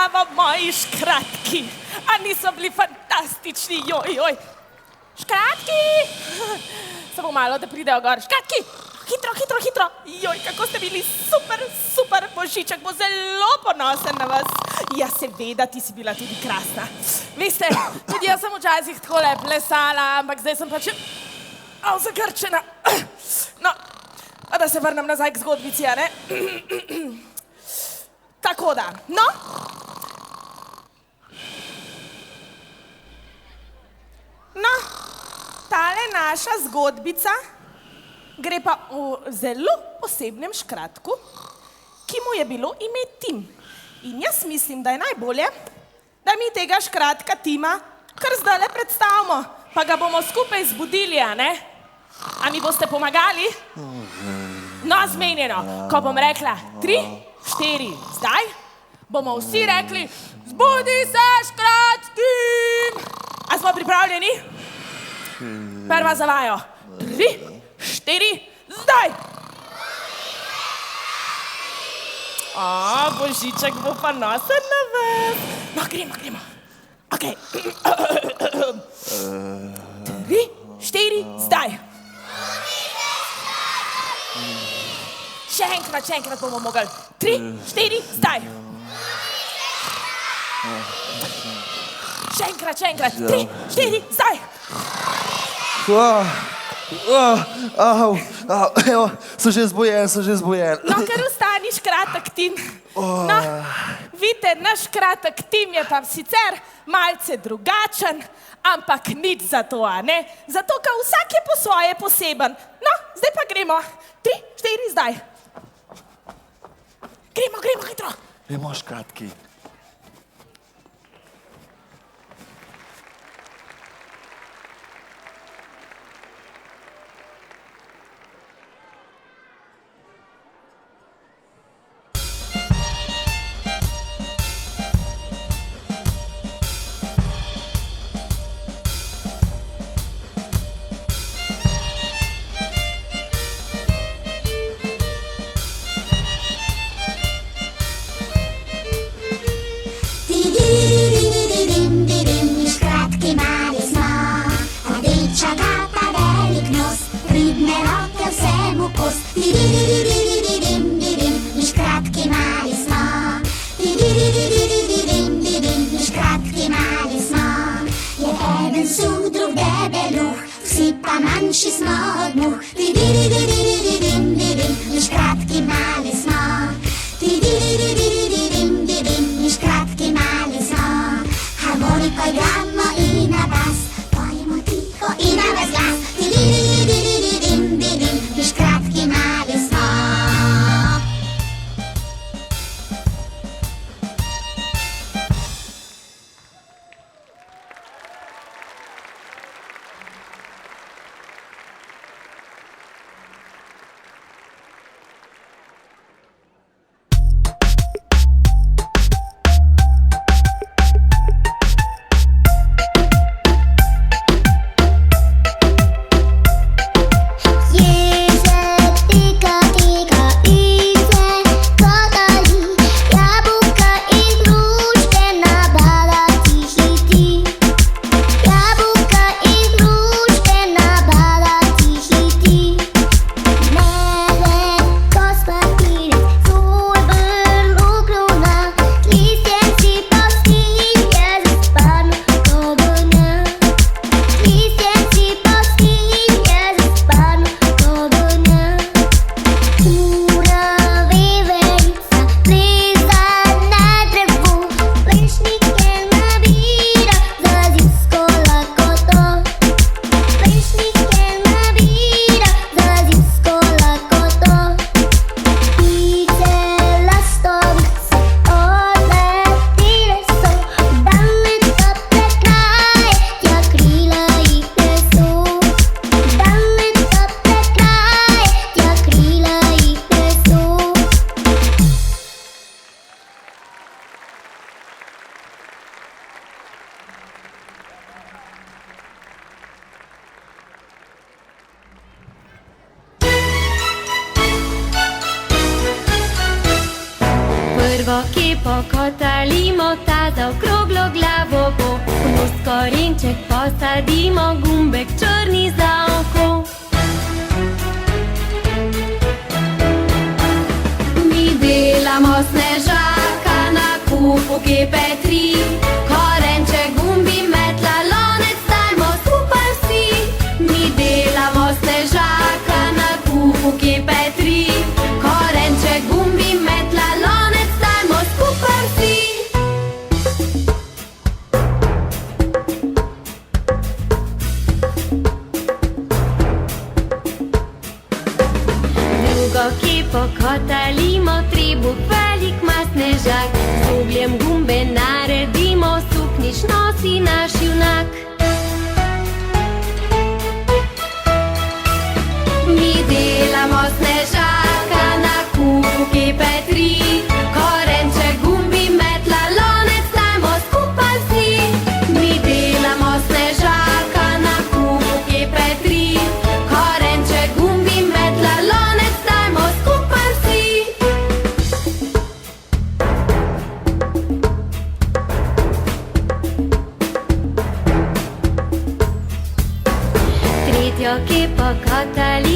Bravo, moji škratki. A niso bili fantastični, joj. Škratki! Samo malo, da pridejo gor. Škratki! Hitro. Joj, kako ste bili super. Božiček bo zelo ponosen na vas. Ja, seveda, ti si bila tudi krasna. Veste, tudi jaz sem včasih takole plesala, ampak zdaj sem pač zagrčena. No, pa da se vrnem nazaj k zgodbici, a ne? Tako da, no. No, tale naša zgodbica gre pa o zelo posebnem škratku, ki mu je bilo ime Tim. In jaz mislim, da je najbolje, da mi tega škratka Tima kar zdajle predstavimo, pa ga bomo skupaj zbudili, a ne? A mi boste pomagali? No, zmenjeno, ko bom rekla 3, 4, zdaj, bomo vsi rekli zbudi se, škratki! A smo pripravljeni? Prva za vajo. 3, 4, zdaj! Božiček bo pa nosen na vas. No, gremo. Okej. 3, 4, zdaj! Še enkrat bomo mogli. 3, 4, zdaj! Še enkrat. 3, 4, zdaj! Evo, sem že zbojen. No, ker ostaniš kratek, Tim. No, vidite, naš kratek Tim je pa sicer malce drugačen, ampak nič za to, a ne? Zato, ker vsak je po svoje poseben. No, zdaj pa gremo. 3, 4, zdaj. Gremo, hitro. Gremo, škratki. Manjši smo od muh, škratki mali smo, škratki mali smo, harmoniko igramo in na bas, pojemo tiho in na ves glas, škratki mali smo. Prvo kepo kotalimo, ta za okroglo glavo bo. V nos korenček posadimo, gumbek črni za oko. Mi delamo snežaka na kupu kepe tri. Korenček, gumbi, metla, lonec, dajmo skupaj vsi. Mi delamo snežaka na kupu kepe tri. Korenček, gumbi, metla, lonec, dajmo skupaj vsi. Drugo kepo kotalimo, trebuh velik ma snežak. Z ogljem gumbe naredimo, sukniš nosi naš junak. Mi delamo snežaka na kupu kepe tri. Korenček, gumbi, metla, lonec, dajmo skupaj vsi. Mi delamo snežaka na kupu kepe tri. Korenček, gumbi, metla, lonec, dajmo skupaj vsi. Tretjo kepo kotali